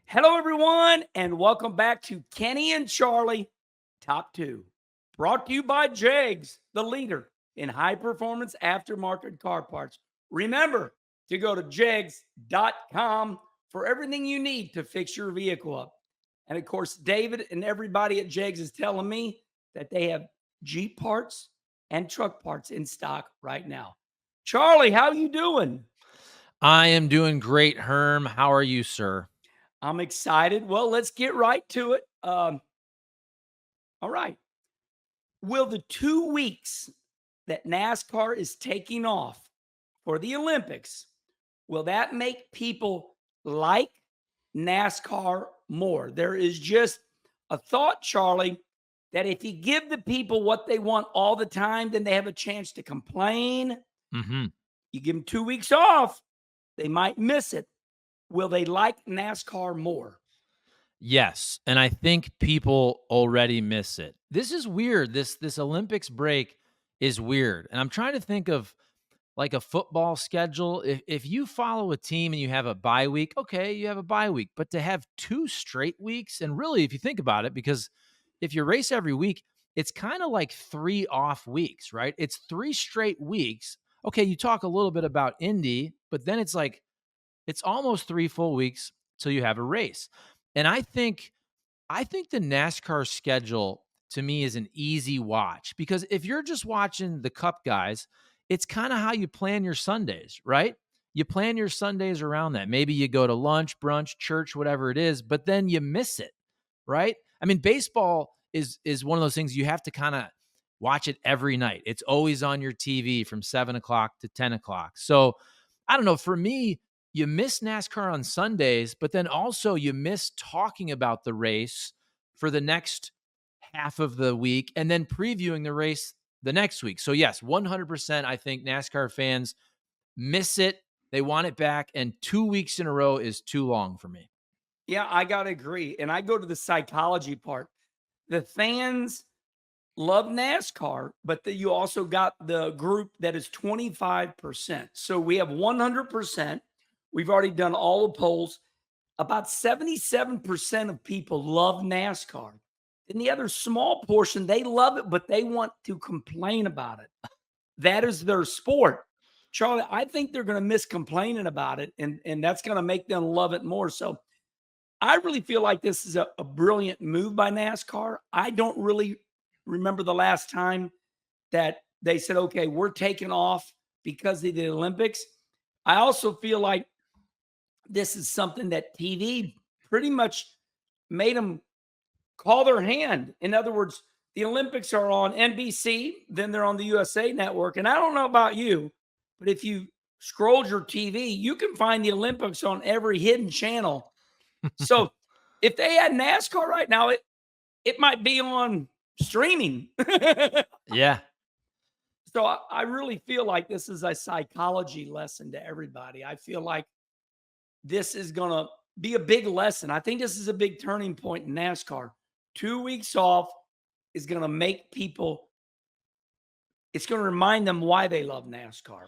Hello, everyone, and welcome back to Kenny and Charlie Top 2. Brought to you by JEGS, the leader in high performance aftermarket car parts. Remember to go to jegs.com for everything you need to fix your vehicle up. And of course, David and everybody at JEGS is telling me that they have Jeep parts and truck parts in stock right now. Charlie, how you doing? I am doing great, Herm. How are you, sir? I'm excited. Well, let's get right to it. All right. Will the 2 weeks that NASCAR is taking off for the Olympics, will that make people like NASCAR more? There is just a thought, Charlie, that if you give the people what they want all the time, then they have a chance to complain. Mhm. You give them 2 weeks off, they might miss it. Will they like NASCAR more? Yes, and I think people already miss it. This is weird. This Olympics break is weird. And I'm trying to think of like a football schedule. If you follow a team and you have a bye week, okay, you have a bye week. But to have 2 straight weeks, and really if you think about it, because if you race every week, it's kind of like 3 off weeks, right? It's 3 straight weeks. Okay, you talk a little bit about Indy, but then it's almost 3 full weeks till you have a race. And I think the NASCAR schedule to me is an easy watch because if you're just watching the Cup guys, it's kind of how you plan your Sundays, right? You plan your Sundays around that. Maybe you go to lunch, brunch, church, whatever it is, but then you miss it, right? I mean, baseball is one of those things you have to kind of watch it every night. It's always on your TV from 7 o'clock to 10 o'clock. So I don't know. For me, you miss NASCAR on Sundays, but then also you miss talking about the race for the next half of the week and then previewing the race the next week. So, yes, 100%. I think NASCAR fans miss it. They want it back. And 2 weeks in a row is too long for me. Yeah, I got to agree. And I go to the psychology part. The fans love NASCAR, but you also got the group that is 25%. So we have 100%. We've already done all the polls. About 77% of people love NASCAR. And the other small portion, they love it, but they want to complain about it. That is their sport. Charlie, I think they're going to miss complaining about it, and that's going to make them love it more. So I really feel like this is a brilliant move by NASCAR. I don't really remember the last time that they said, okay, we're taking off because of the Olympics. I also feel like this is something that TV pretty much made them call their hand. In other words, the Olympics are on NBC, then they're on the USA network. And I don't know about you, but if you scrolled your TV, you can find the Olympics on every hidden channel. So if they had NASCAR right now, it might be on streaming. Yeah. So I really feel like this is a psychology lesson to everybody. I feel like this is going to be a big lesson. I think this is a big turning point in NASCAR. 2 weeks off is going to make people, it's going to remind them why they love NASCAR.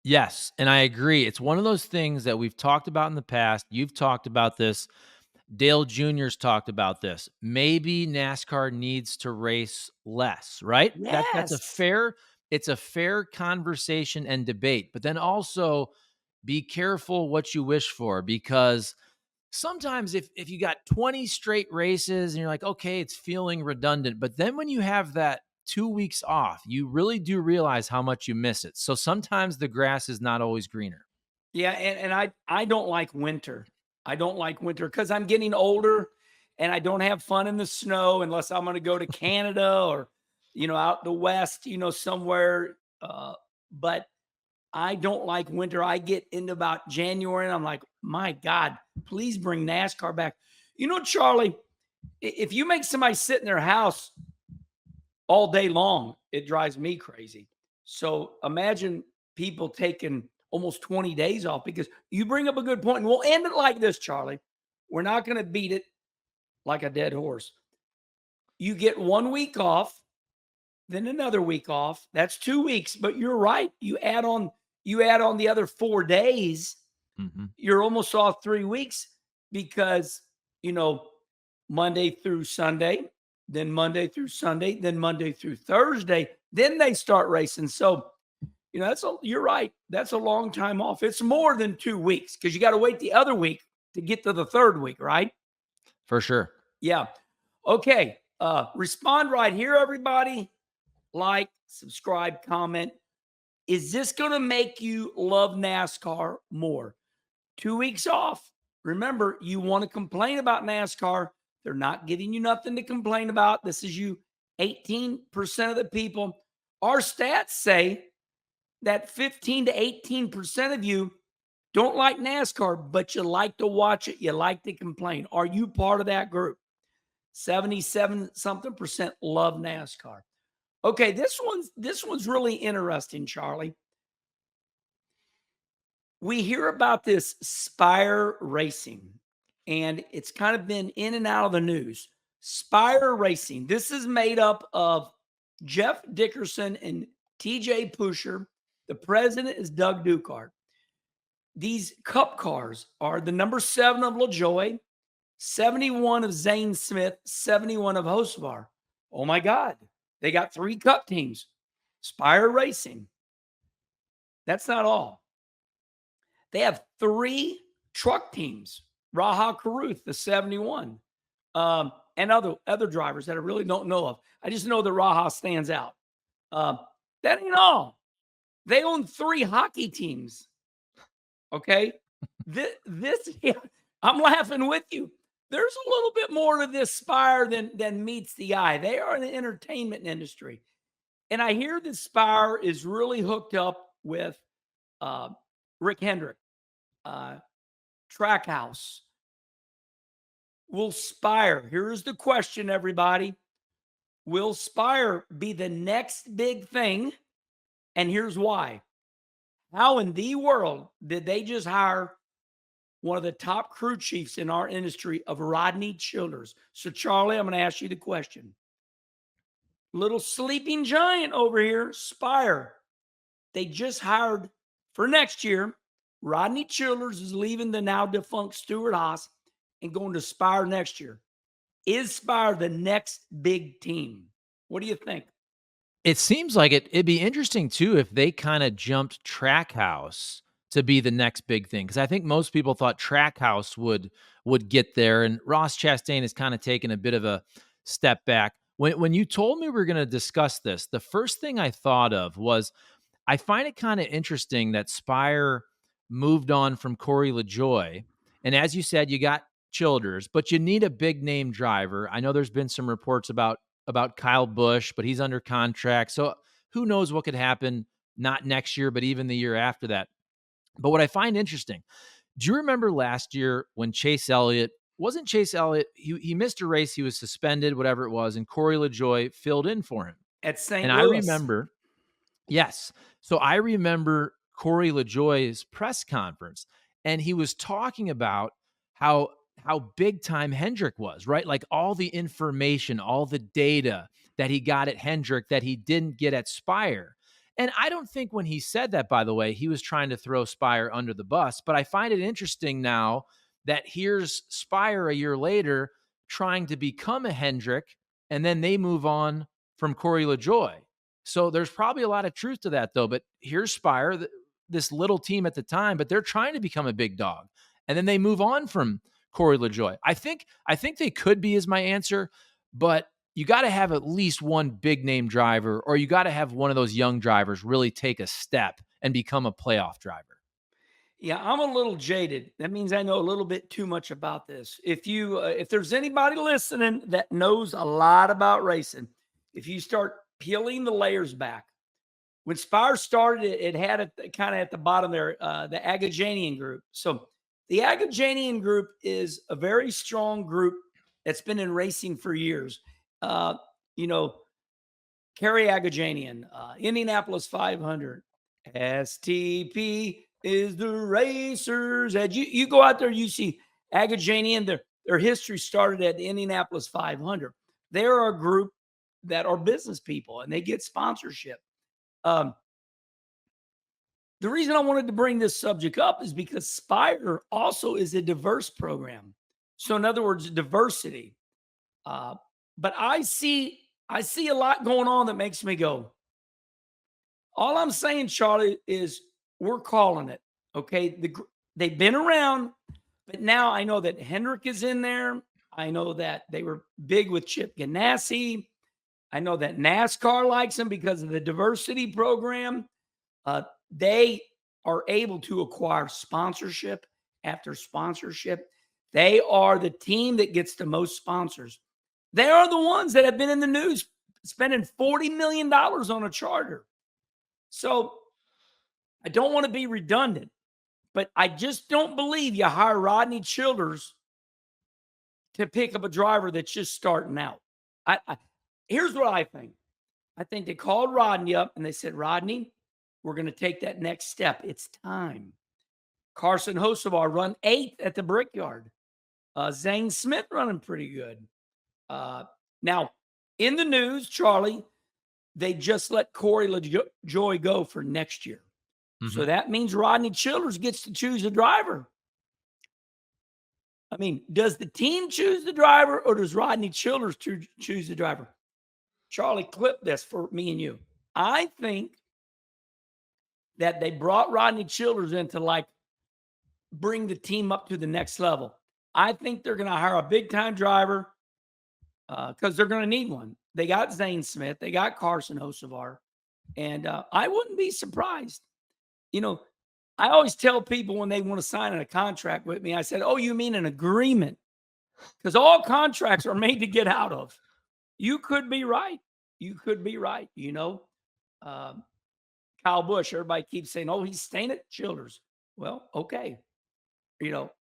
Yes. And I agree. It's one of those things that we've talked about in the past. You've talked about this. Dale Jr.'s talked about this. Maybe NASCAR needs to race less, right? That's a Yes. fair conversation and debate. But then also be careful what you wish for because sometimes if you got 20 straight races and you're like, okay, it's feeling redundant. But then when you have that 2 weeks off, you really do realize how much you miss it. So sometimes the grass is not always greener. Yeah, and I don't like winter. I don't like winter because I'm getting older and I don't have fun in the snow unless I'm going to go to Canada or out the west, somewhere. But I don't like winter. I get into about January and I'm like, my God, please bring NASCAR back. Charlie, if you make somebody sit in their house all day long, it drives me crazy. So imagine people taking almost 20 days off because you bring up a good point. And we'll end it like this, Charlie. We're not going to beat it like a dead horse. You get 1 week off, then another week off. That's 2 weeks. But you're right. You add on the other 4 days, Mhm. you're almost off 3 weeks because, you know, Monday through Sunday, then Monday through Sunday, then Monday through Thursday, then they start racing. So, you know, you're right. That's a long time off. It's more than 2 weeks because you got to wait the other week to get to the third week, right? For sure. Yeah. Okay. Respond right here, everybody. Like, subscribe, comment. Is this going to make you love NASCAR more? 2 weeks off. Remember, you want to complain about NASCAR. They're not giving you nothing to complain about. This is you, 18% of the people. Our stats say that 15 to 18% of you don't like NASCAR, but you like to watch it. You like to complain. Are you part of that group? 77 something percent love NASCAR. Okay, this one's really interesting, Charlie. We hear about this Spire Racing, and it's kind of been in and out of the news. Spire Racing. This is made up of Jeff Dickerson and TJ Pusher. The president is Doug Ducart. These cup cars are the number 7 of LaJoy, 71 of Zane Smith, 71 of Hostvar. Oh my God. They got 3 cup teams. Spire Racing. That's not all. They have 3 truck teams. Raha Caruth, the 71, and other drivers that I really don't know of. I just know that Raha stands out. That ain't all. They own 3 hockey teams. Okay, this yeah, I'm laughing with you. There's a little bit more to this Spire than meets the eye. They are in the entertainment industry, and I hear that Spire is really hooked up with Rick Hendrick, Trackhouse. Will Spire? Here's the question, everybody. Will Spire be the next big thing? And here's why. How in the world did they just hire one of the top crew chiefs in our industry of Rodney Childers? So, Charlie, I'm going to ask you the question. Little sleeping giant over here, Spire. They just hired for next year. Rodney Childers is leaving the now defunct Stuart Haas and going to Spire next year. Is Spire the next big team? What do you think? It seems like it'd be interesting too if they kind of jumped Trackhouse to be the next big thing, because I think most people thought Trackhouse would get there, and Ross Chastain has kind of taken a bit of a step back. When you told me we were going to discuss this, the first thing I thought of was I find it kind of interesting that Spire moved on from Corey LaJoy, and as you said, you got Childers, but you need a big name driver. I know there's been some reports about Kyle Busch, but he's under contract. So who knows what could happen, not next year, but even the year after that. But what I find interesting, do you remember last year when Chase Elliott, he missed a race, he was suspended, whatever it was, and Corey LaJoy filled in for him. At St. And Louis. I remember, yes. So I remember Corey LaJoy's press conference, and he was talking about how big time Hendrick was, right? Like all the information, all the data that he got at Hendrick that he didn't get at Spire. And I don't think when he said that, by the way, he was trying to throw Spire under the bus, but I find it interesting now that here's Spire a year later trying to become a Hendrick, and then they move on from Corey LaJoy. So there's probably a lot of truth to that though, but here's Spire, this little team at the time, but they're trying to become a big dog. And then they move on from Corey LaJoy. I think they could be is my answer, but you got to have at least one big name driver, or you got to have one of those young drivers really take a step and become a playoff driver. Yeah, I'm a little jaded. That means I know a little bit too much about this. If there's anybody listening that knows a lot about racing, if you start peeling the layers back, when Spire started, it had it kind of at the bottom there, the Agajanian group. So the Agajanian group is a very strong group that's been in racing for years. You know, Kerry Agajanian, Indianapolis 500, STP is the racers. And you go out there, you see Agajanian, their history started at the Indianapolis 500. They're a group that are business people and they get sponsorship. The reason I wanted to bring this subject up is because Spire also is a diverse program. So in other words, diversity. But I see a lot going on that makes me go. All I'm saying, Charlie, is we're calling it. Okay, they've been around, but now I know that Hendrick is in there. I know that they were big with Chip Ganassi. I know that NASCAR likes them because of the diversity program. They are able to acquire sponsorship after sponsorship. They are the team that gets the most sponsors. They are the ones that have been in the news spending $40 million on a charter. So I don't want to be redundant, but I just don't believe you hire Rodney Childers to pick up a driver that's just starting out. Here's what I think. I think they called Rodney up and they said, Rodney, we're going to take that next step. It's time. Carson Hocevar run 8th at the Brickyard. Zane Smith running pretty good. Now, in the news, Charlie, they just let Corey LaJoy go for next year. Mm-hmm. So that means Rodney Childers gets to choose a driver. I mean, does the team choose the driver or does Rodney Childers choose the driver? Charlie, clip this for me and you. I think that they brought Rodney Childers in to bring the team up to the next level. I think they're going to hire a big-time driver because they're going to need one. They got Zane Smith. They got Carson Hocevar. And I wouldn't be surprised. You know, I always tell people when they want to sign a contract with me, I said, oh, you mean an agreement? Because all contracts are made to get out of. You could be right. You could be right, you know. Kyle Busch, everybody keeps saying, oh, he's staying at Childers. Well, okay. You know,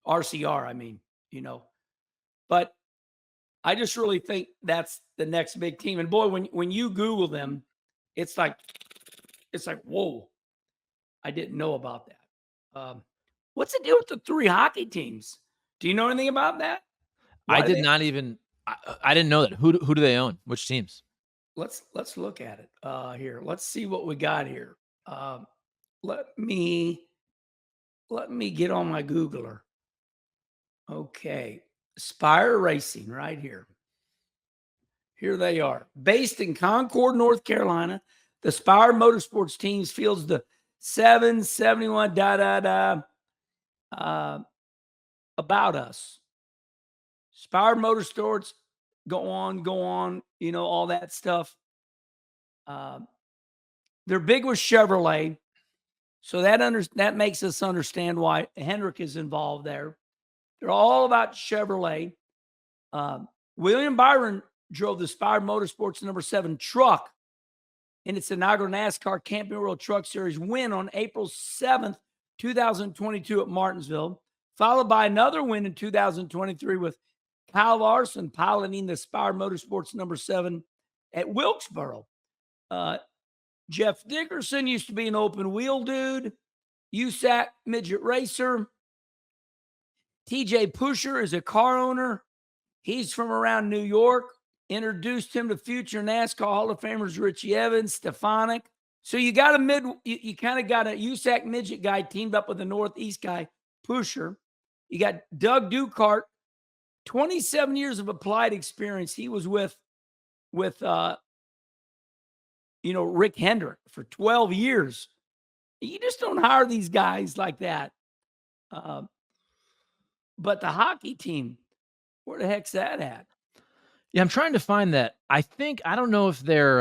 RCR, I mean, you know. But I just really think that's the next big team. And boy, when you Google them, it's like, whoa, I didn't know about that. What's the deal with the 3 hockey teams? Do you know anything about that? I did not even. I didn't know that. Who do they own? Which teams? Let's look at it here. Let's see what we got here. Let me get on my Googler. Okay, Spire Racing right here. Here they are. Based in Concord, North Carolina, the Spire Motorsports teams fields the 771 about us. Spire Motorsports, go on, you know, all that stuff. They're big with Chevrolet. So that makes us understand why Hendrick is involved there. They're all about Chevrolet. William Byron drove the Spire Motorsports number 7 truck in its inaugural NASCAR Camping World Truck Series win on April 7th, 2022 at Martinsville, followed by another win in 2023 with Kyle Larson piloting the Spire Motorsports number 7 at Wilkesboro. Jeff Dickerson used to be an open wheel dude. USAC midget racer. TJ Pusher is a car owner. He's from around New York. Introduced him to future NASCAR Hall of Famers Richie Evans, Stefanik. So you got you kind of got a USAC midget guy teamed up with a Northeast guy, Pusher. You got Doug Ducart, 27 years of applied experience. He was with Rick Hendrick for 12 years. You just don't hire these guys like that. But the hockey team, where the heck's that at? Yeah, I'm trying to find that. I don't know if they're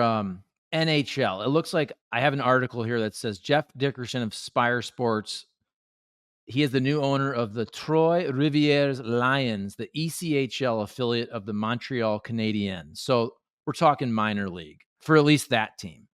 NHL. It looks like I have an article here that says Jeff Dickerson of Spire Sports. He is the new owner of the Troy Rivières Lions, the ECHL affiliate of the Montreal Canadiens. So we're talking minor league for at least that team.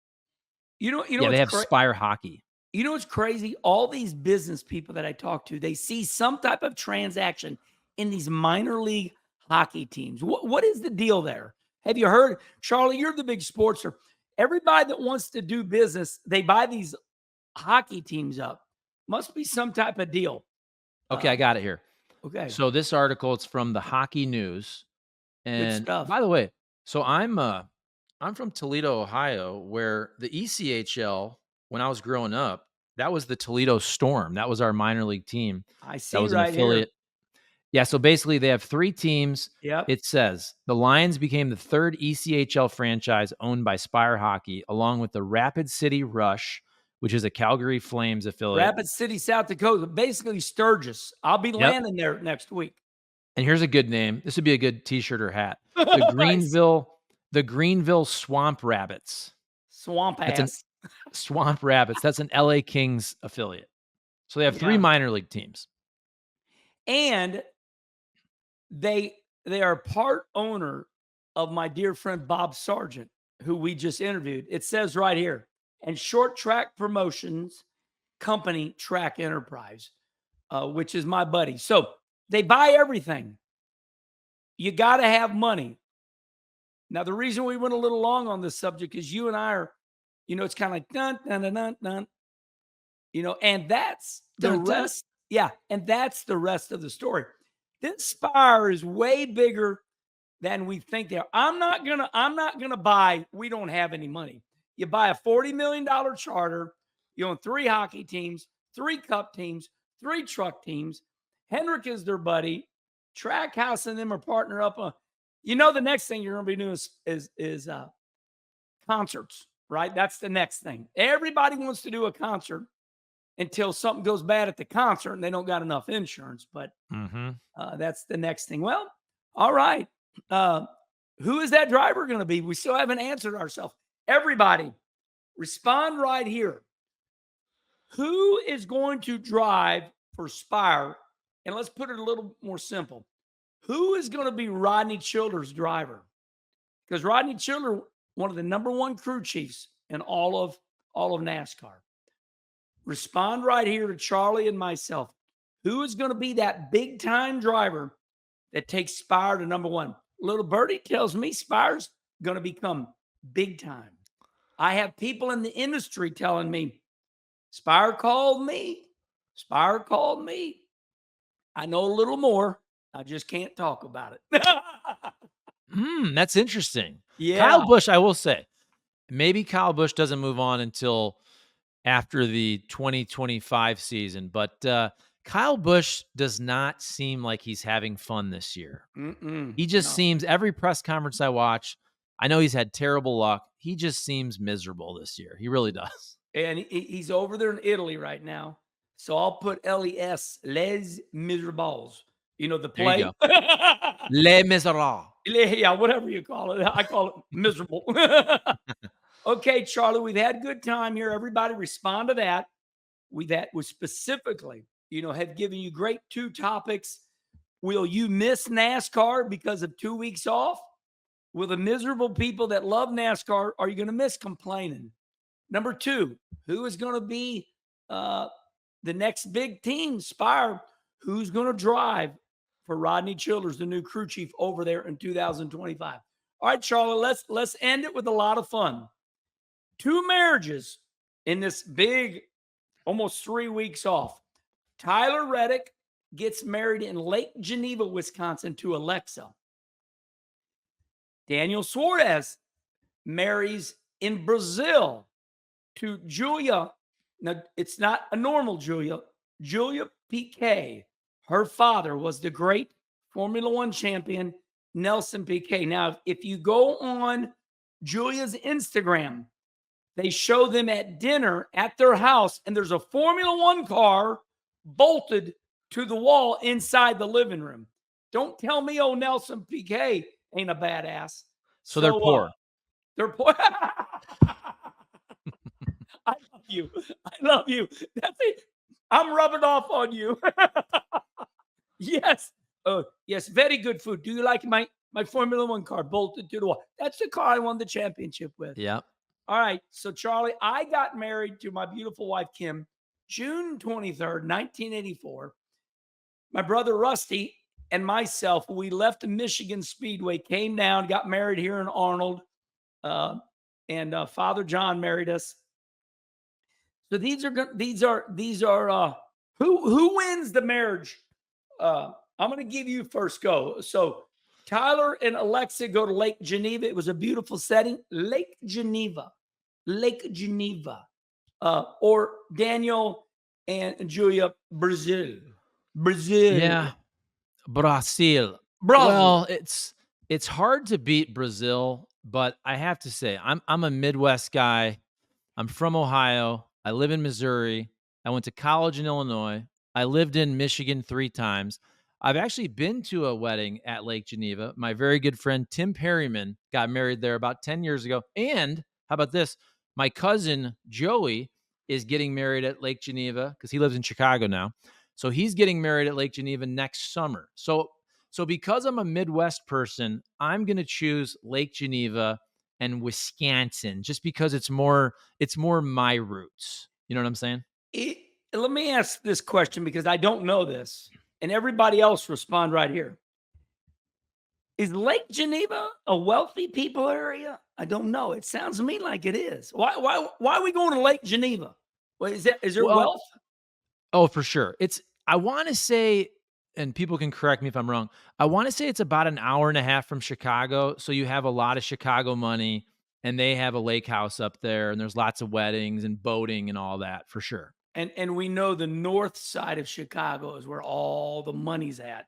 Yeah, they have Spire Hockey. You know what's crazy? All these business people that I talk to, they see some type of transaction in these minor league hockey teams. What is the deal there? Have you heard? Charlie, you're the big sportster. Everybody that wants to do business, they buy these hockey teams up. Must be some type of deal. Okay, I got it here. Okay. So this article, it's from the Hockey News. And good stuff. By the way, so I'm from Toledo, Ohio, where the ECHL, when I was growing up, that was the Toledo Storm. That was our minor league team. I see that was right an affiliate. here. Yeah, so basically they have 3 teams. Yep. It says, the Lions became the 3rd ECHL franchise owned by Spire Hockey, along with the Rapid City Rush, which is a Calgary Flames affiliate. Rapid City, South Dakota, basically Sturgis. I'll be Yep. landing there next week. And here's a good name. This would be a good t-shirt or hat. The Nice. Greenville Swamp Rabbits. Swamp That's an ass. Swamp Rabbits. That's an LA Kings affiliate. So they have 3 Yeah. minor league teams. And they are part owner of my dear friend Bob Sargent, who we just interviewed. It says right here, and Short Track Promotions Company Track Enterprise, which is my buddy. So they buy everything. You got to have money. Now, the reason we went a little long on this subject is you and I are, it's kind of like dun, dun, dun, dun, dun, and that's the Dun, dun. rest. Yeah. And that's the rest of the story. This Spire is way bigger than we think they are. I'm not gonna buy. We don't have any money. You buy a $40 million charter. You own 3 hockey teams, 3 cup teams, 3 truck teams. Hendrick is their buddy. Trackhouse and them are partner up on. The next thing you're gonna be doing is concerts, right? That's the next thing. Everybody wants to do a concert until something goes bad at the concert and they don't got enough insurance. But that's the next thing. Well, all right. Who is that driver going to be? We still haven't answered ourselves. Everybody, respond right here. Who is going to drive for Spire? And let's put it a little more simple. Who is going to be Rodney Childers' driver? Because Rodney Childers, one of the #1 crew chiefs in all of NASCAR. Respond right here to Charlie and myself. Who is going to be that big time driver that takes Spire to #1? Little Birdie tells me Spire's going to become big time. I have people in the industry telling me, Spire called me. Spire called me. I know a little more. I just can't talk about it. That's interesting. Yeah. Kyle Busch, I will say, maybe Kyle Busch doesn't move on until after the 2025 season, but Kyle Busch does not seem like he's having fun this year. He just seems, every press conference I watch, I know he's had terrible luck. He just seems miserable this year. He really does. And he's over there in Italy right now. So I'll put LES, Les Miserables. The play. You go. Les Miserables. Yeah, whatever you call it. I call it miserable. Okay, Charlie, we've had good time here. Everybody respond to that. We specifically, have given you great 2 topics. Will you miss NASCAR because of 2 weeks off? Will the miserable people that love NASCAR, are you going to miss complaining? Number 2, who is going to be the next big team, Spire? Who's going to drive for Rodney Childers, the new crew chief over there in 2025? All right, Charlie, let's end it with a lot of fun. 2 marriages in this big, almost 3 weeks off. Tyler Reddick gets married in Lake Geneva, Wisconsin to Alexa. Daniel Suarez marries in Brazil to Julia. Now, it's not a normal Julia. Julia Piquet. Her father was the great Formula One champion, Nelson Piquet. Now, if you go on Julia's Instagram, they show them at dinner at their house, and there's a Formula One car bolted to the wall inside the living room. Don't tell me, Nelson Piquet ain't a badass. So they're poor. They're poor. I love you. I love you. That's it. I'm rubbing off on you. Yes. Yes. Very good food. Do you like my Formula One car bolted to the wall? That's the car I won the championship with. Yeah. All right. So, Charlie, I got married to my beautiful wife, Kim, June 23rd, 1984. My brother, Rusty, and myself, we left the Michigan Speedway, came down, got married here in Arnold, and Father John married us. So these are who wins the marriage? I'm going to give you first go. So Tyler and Alexa go to Lake Geneva. It was a beautiful setting. Lake Geneva. Or Daniel and Julia, Brazil. Yeah. Brazil. Brazil. Well, it's hard to beat Brazil, but I have to say I'm a Midwest guy. I'm from Ohio. I live in Missouri. I went to college in Illinois. I lived in Michigan 3 times. I've actually been to a wedding at Lake Geneva. My very good friend Tim Perryman got married there about 10 years ago. And how about this? My cousin Joey is getting married at Lake Geneva because he lives in Chicago now. So he's getting married at Lake Geneva next summer. So because I'm a Midwest person, I'm going to choose Lake Geneva and Wisconsin just because it's more my roots. You know what I'm saying? Let me ask this question because I don't know this, and everybody else respond right here. Is Lake Geneva a wealthy people area? I don't know. It sounds to me like it is. Why are we going to Lake Geneva? Well, is there Well, wealth? oh, for sure. I want to say, and people can correct me if I'm wrong. I want to say it's about an hour and a half from Chicago. So you have a lot of Chicago money and they have a lake house up there and there's lots of weddings and boating and all that for sure. And we know the north side of Chicago is where all the money's at.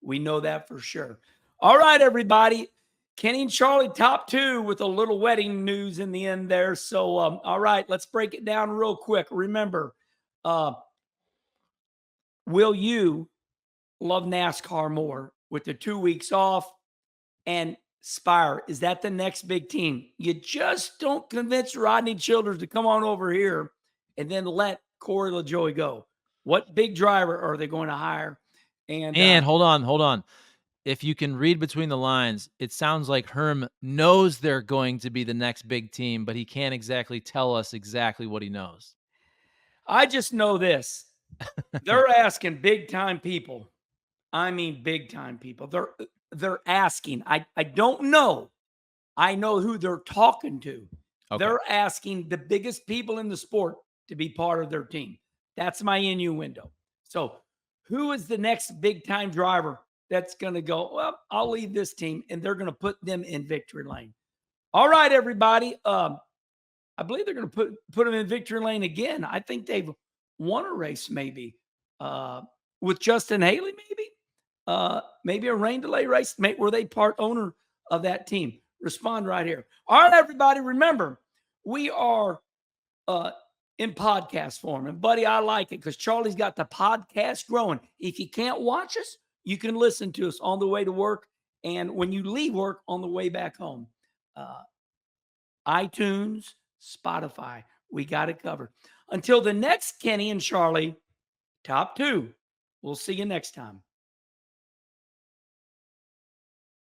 We know that for sure. All right, everybody. Kenny and Charlie top 2 with a little wedding news in the end there. So, all right, let's break it down real quick. Remember, will you love NASCAR more with the 2 weeks off? And Spire, is that the next big team? You just don't convince Rodney Childers to come on over here and then let Corey LaJoie go. What big driver are they going to hire? And hold on. If you can read between the lines, it sounds like Herm knows they're going to be the next big team, but he can't exactly tell us exactly what he knows. I just know this. They're asking big time people. I mean, big time people. They're asking. I don't know. I know who they're talking to. Okay. They're asking the biggest people in the sport to be part of their team. That's my innuendo. So, who is the next big time driver that's going to go, well, I'll leave this team, and they're going to put them in victory lane? All right, everybody. I believe they're going to put them in victory lane again. I think they've won a race maybe with Justin Haley, maybe a rain delay race. Were they part owner of that team? Respond right here. All right, everybody. Remember, we are in podcast form. And, buddy, I like it because Charlie's got the podcast growing. If you can't watch us, you can listen to us on the way to work and when you leave work on the way back home. iTunes, Spotify. We got it covered. Until the next Kenny and Charlie, top 2. We'll see you next time.